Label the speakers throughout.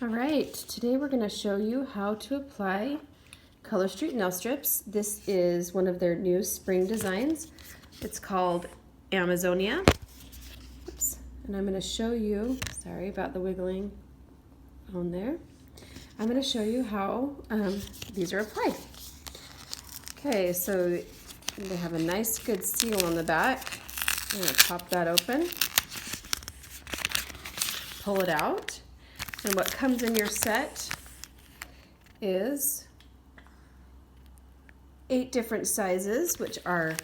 Speaker 1: All right, today we're going to show you how to apply Color Street nail strips. This is one of their new spring designs. It's called Amazonia. Oops. And I'm going to show you, sorry about the wiggling on there. I'm going to show you how these are applied. Okay, so they have a nice good seal on the back. I'm going to pop that open, pull it out. And what comes in your set is 8 different sizes, which are,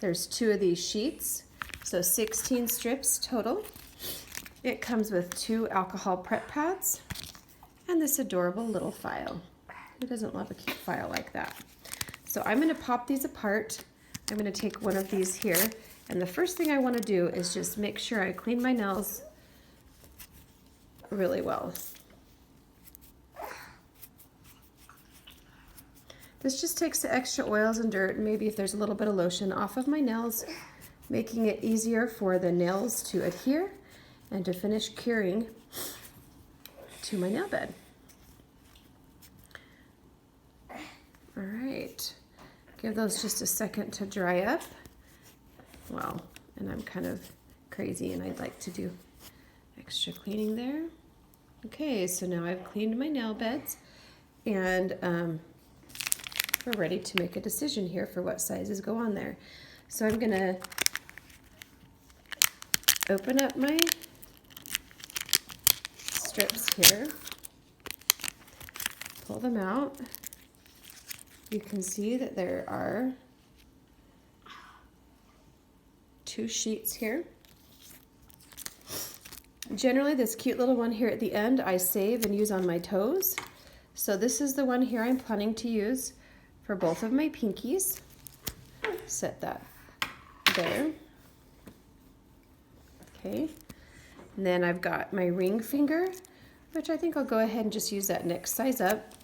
Speaker 1: there's 2 of these sheets, so 16 strips total. It comes with 2 alcohol prep pads and this adorable little file. Who doesn't love a cute file like that? So I'm going to pop these apart. I'm going to take one of these here, and the first thing I want to do is just make sure I clean my nails really well. This just takes the extra oils and dirt, and maybe if there's a little bit of lotion, off of my nails, making it easier for the nails to adhere and to finish curing to my nail bed. All right, give those just a second to dry up. Well, and I'm kind of crazy and I'd like to do extra cleaning there. Okay, so now I've cleaned my nail beds, and we're ready to make a decision here for what sizes go on there. So I'm gonna open up my strips here, pull them out. You can see that there are 2 sheets here. Generally, this cute little one here at the end I save and use on my toes. So this is the one here I'm planning to use for both of my pinkies. Set that there. Okay. And then I've got my ring finger, which I think I'll go ahead and just use that next size up.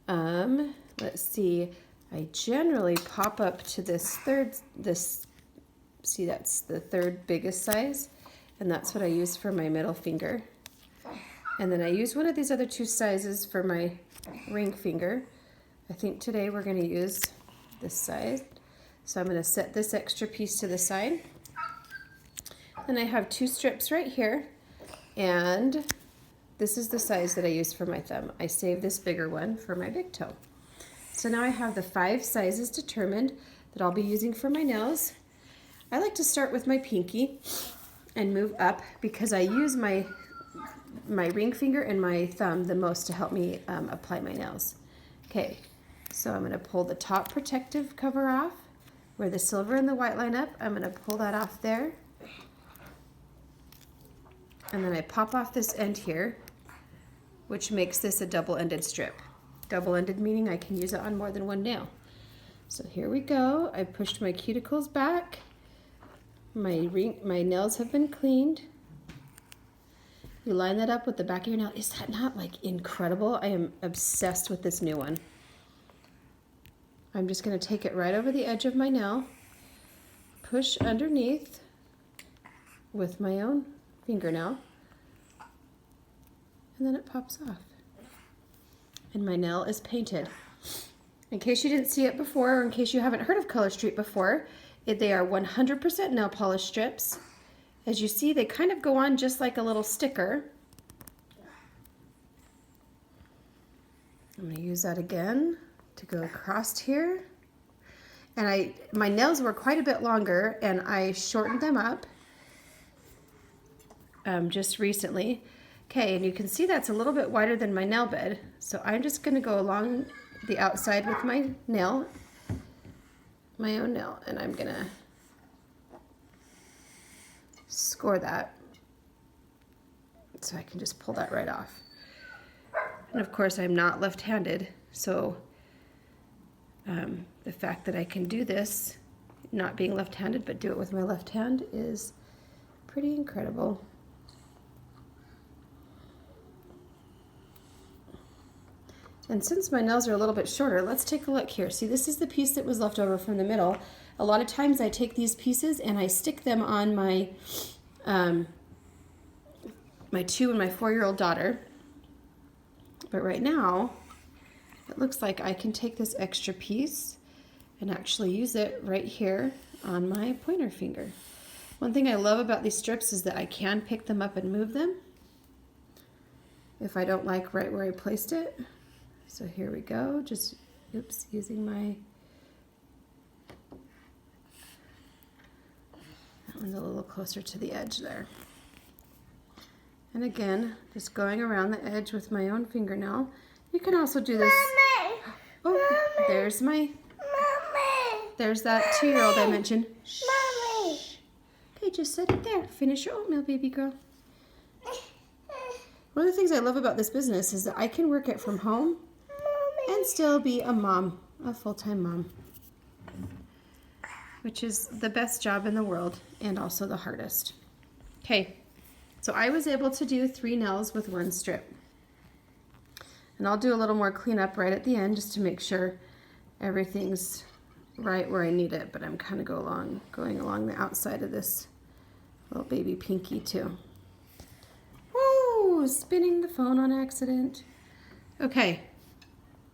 Speaker 1: Let's see. I generally pop up to this see, that's the 3rd biggest size, and that's what I use for my middle finger. And then I use one of these other 2 sizes for my ring finger. I think today we're going to use this size. So I'm going to set this extra piece to the side. And I have 2 strips right here, and this is the size that I use for my thumb. I save this bigger one for my big toe. So now I have the 5 sizes determined that I'll be using for my nails. I like to start with my pinky and move up because I use my ring finger and my thumb the most to help me apply my nails. Okay, so I'm going to pull the top protective cover off where the silver and the white line up. I'm going to pull that off there. And then I pop off this end here, which makes this a double-ended strip. Double-ended meaning I can use it on more than one nail. So here we go. I pushed my cuticles back. My nails have been cleaned. You line that up with the back of your nail. Is that not like incredible? I am obsessed with this new one. I'm just going to take it right over the edge of my nail, push underneath with my own fingernail, and then it pops off. And my nail is painted. In case you didn't see it before, or in case you haven't heard of Color Street before, they are 100% nail polish strips. As you see, they kind of go on just like a little sticker. I'm going to use that again to go across here. And my nails were quite a bit longer, and I shortened them up just recently. Okay, and you can see that's a little bit wider than my nail bed. So I'm just going to go along the outside with my nail, my own nail, and I'm going to score that so I can just pull that right off. And of course I'm not left-handed, so the fact that I can do this not being left-handed but do it with my left hand is pretty incredible. And since my nails are a little bit shorter, let's take a look here. See, this is the piece that was left over from the middle. A lot of times I take these pieces and I stick them on my my 2 and my 4-year-old daughter. But right now, it looks like I can take this extra piece and actually use it right here on my pointer finger. One thing I love about these strips is that I can pick them up and move them if I don't like right where I placed it. So here we go, just, oops, using my, that one's a little closer to the edge there. And again, just going around the edge with my own fingernail. You can also do this.
Speaker 2: Mommy.
Speaker 1: Oh,
Speaker 2: Mommy.
Speaker 1: there's my,
Speaker 2: Mommy.
Speaker 1: there's that 2-year-old I mentioned.
Speaker 2: Mommy.
Speaker 1: Okay, just set it there. Finish your oatmeal, baby girl. One of the things I love about this business is that I can work it from home and still be a mom, a full-time mom, which is the best job in the world and also the hardest. Okay, so I was able to do 3 nails with 1 strip. And I'll do a little more cleanup right at the end just to make sure everything's right where I need it, but I'm kind of going along the outside of this little baby pinky too. Woo! Spinning the phone on accident. Okay,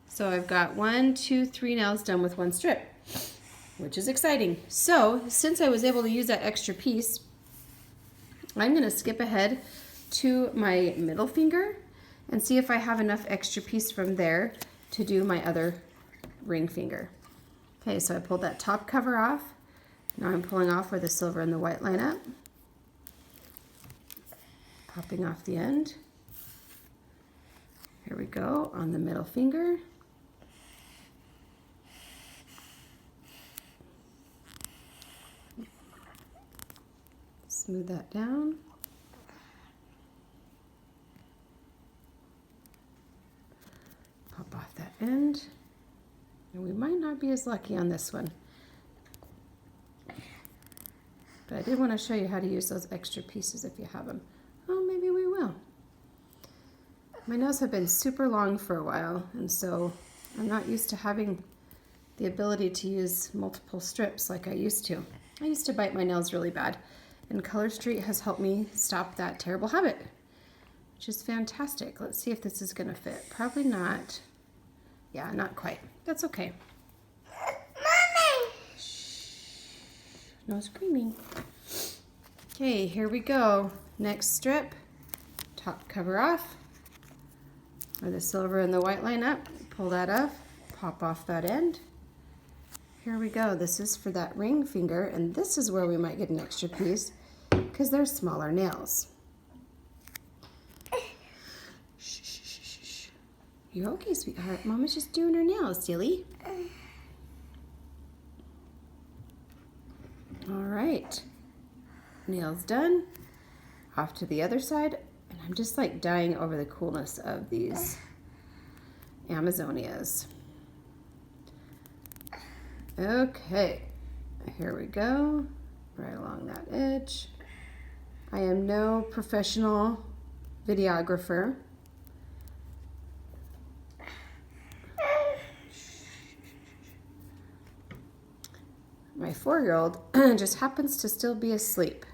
Speaker 1: so I've got 1, 2, 3 nails done with 1 strip, which is exciting. So since I was able to use that extra piece, I'm going to skip ahead to my middle finger and see if I have enough extra piece from there to do my other ring finger. Okay, so I pulled that top cover off. Now I'm pulling off where the silver and the white line up. Popping off the end. Here we go on the middle finger. Smooth that down. Pop off that end. And we might not be as lucky on this one. But I did want to show you how to use those extra pieces if you have them. Oh, maybe we will. My nails have been super long for a while, and so I'm not used to having the ability to use multiple strips like I used to. I used to bite my nails really bad, and Color Street has helped me stop that terrible habit, which is fantastic. Let's see if this is going to fit. Probably not. Yeah, not quite. That's okay.
Speaker 2: Mommy.
Speaker 1: Shh. No screaming. Okay, here we go. Next strip. Top cover off. Where the silver and the white line up. Pull that off. Pop off that end. Here we go. This is for that ring finger, and this is where we might get an extra piece because they're smaller nails. Shh, shh, shh, shh, shh. You're okay, sweetheart. Mama's just doing her nails, silly. All right. Nails done. Off to the other side. And I'm just like dying over the coolness of these Amazonias. Okay, here we go, right along that edge. I am no professional videographer. My 4-year-old just happens to still be asleep.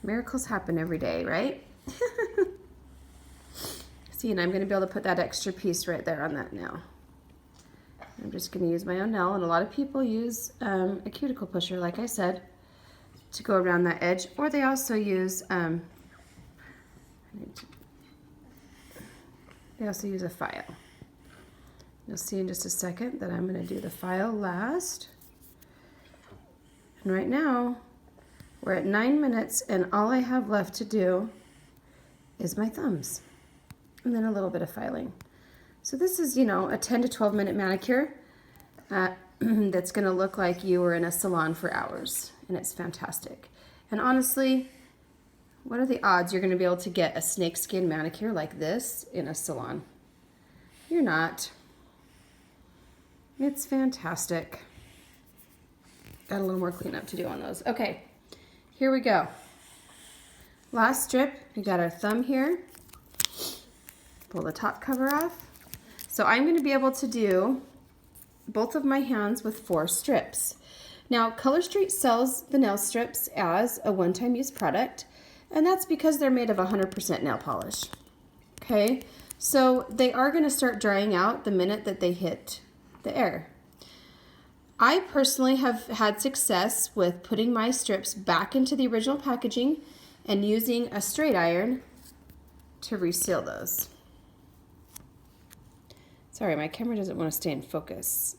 Speaker 1: Miracles happen every day, right? See, and I'm going to be able to put that extra piece right there on that nail. I'm just going to use my own nail, and a lot of people use a cuticle pusher, like I said, to go around that edge, or they also use a file. You'll see in just a second that I'm going to do the file last. And right now, we're at 9 minutes, and all I have left to do is my thumbs, and then a little bit of filing. So this is, a 10 to 12 minute manicure that's going to look like you were in a salon for hours, and it's fantastic. And honestly, what are the odds you're going to be able to get a snakeskin manicure like this in a salon? You're not. It's fantastic. Got a little more cleanup to do on those. Okay, here we go. Last strip, we got our thumb here. Pull the top cover off. So I'm going to be able to do both of my hands with 4 strips. Now, Color Street sells the nail strips as a one-time use product, And that's because they're made of 100% nail polish. Okay, so they are going to start drying out the minute that they hit the air. I personally have had success with putting my strips back into the original packaging and using a straight iron to reseal those. Sorry, my camera doesn't want to stay in focus.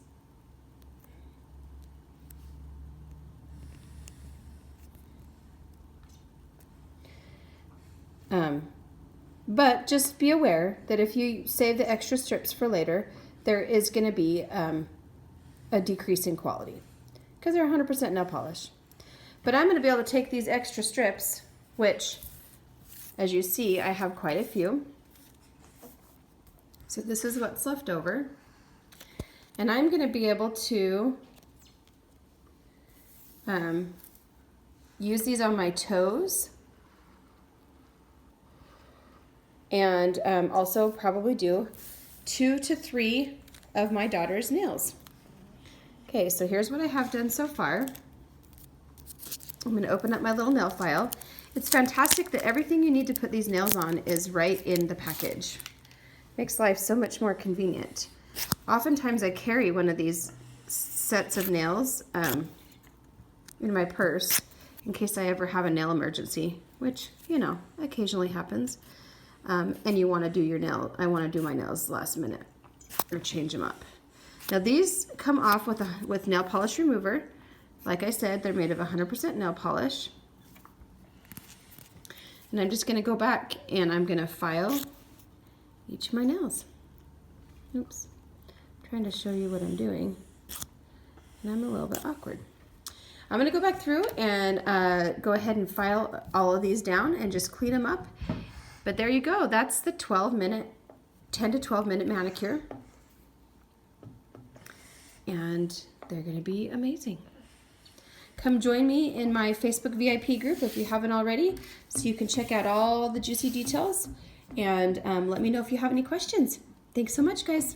Speaker 1: But just be aware that if you save the extra strips for later, there is going to be a decrease in quality because they're 100% nail polish. But I'm going to be able to take these extra strips, which, as you see, I have quite a few. So this is what's left over. And I'm going to be able to use these on my toes. And also probably do 2 to 3 of my daughter's nails. Okay, so here's what I have done so far. I'm going to open up my little nail file. It's fantastic that everything you need to put these nails on is right in the package. Makes life so much more convenient. Oftentimes I carry one of these sets of nails in my purse in case I ever have a nail emergency, which, you know, occasionally happens. And you want to do your nail. I want to do my nails last minute or change them up. Now these come off with nail polish remover. Like I said, they're made of 100% nail polish. And I'm just going to go back and I'm going to file each of my nails. Oops. I'm trying to show you what I'm doing. And I'm a little bit awkward. I'm going to go back through and go ahead and file all of these down and just clean them up. But there you go. That's the 10 to 12 minute manicure. And they're going to be amazing. Come join me in my Facebook VIP group if you haven't already, so you can check out all the juicy details. And let me know if you have any questions. Thanks so much, guys.